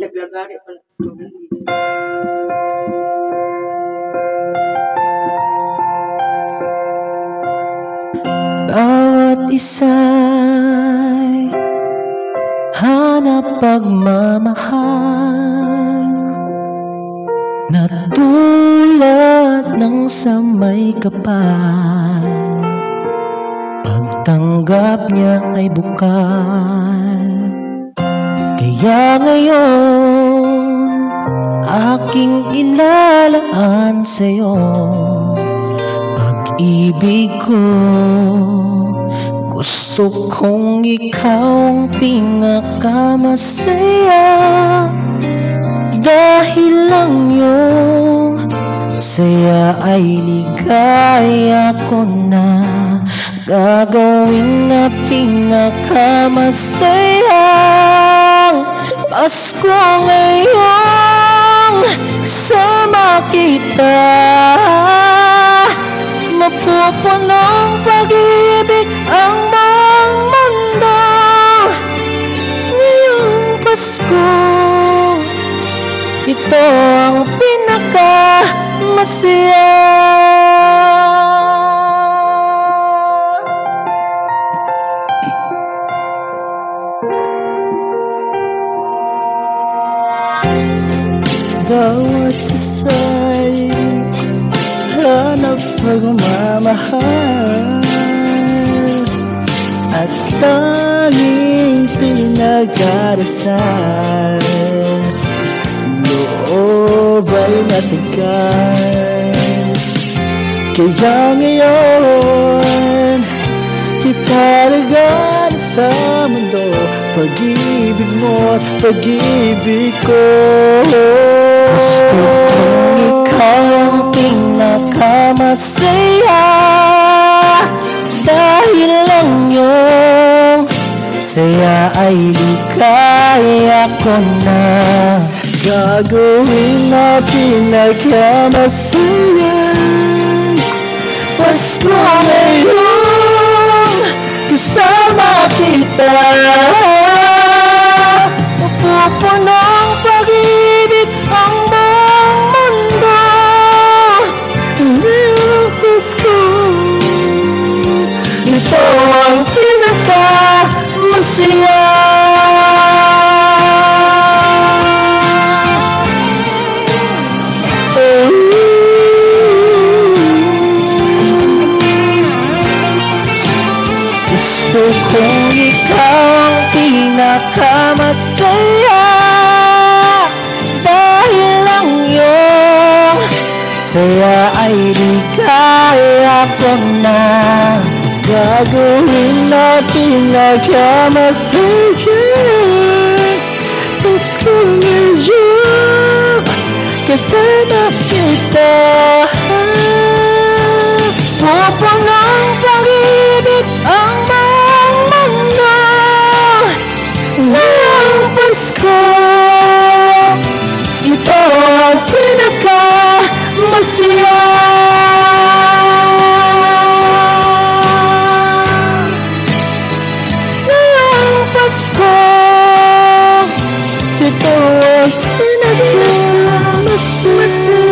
Naglagari pala. Bawat isa'y hanap pagmamahal na tulad ng sa may kapal. Pagtanggap niya ay bukal. Kaya ngayon aking ilalaan sa'yo pag-ibig ko. Gusto kong ikaw ang pinakamasaya, dahil lang yung saya ay ligaya ko na. Gagawin na pinakamasayang Pasko ngayong kasama kita. Mapupunong pag-ibig ang buong mundo ngayong Pasko. Ito ang pinakamasaya. Bawat isa'y hanap pagmamahal at tanging pinagdarasal. Loob ay matigas, kaya ngayon iparagan sa mundo pag-ibig mo at pag-ibig ko. Gusto kong ikaw ang pinakamasaya, dahil lang yung saya ay ligaya ko na. Gagawin na pinakamasaya Pasko ngayon kasama kita. Mapupunong pag-ibig ang buong mundo ngayong Pasko. Ito ang pinakamasaya. Gusto kong ikaw ang pinakamasaya, dahil lang yung saya ay ligaya ko na. Gagawin na pinakamasaya Pasko ngayon kasama kita. Pupunong pag-ibig ang buong mundo ngayong Pasko. Ito ang pinakamasaya. Ngayong Pasko, ito ang pinakamasaya.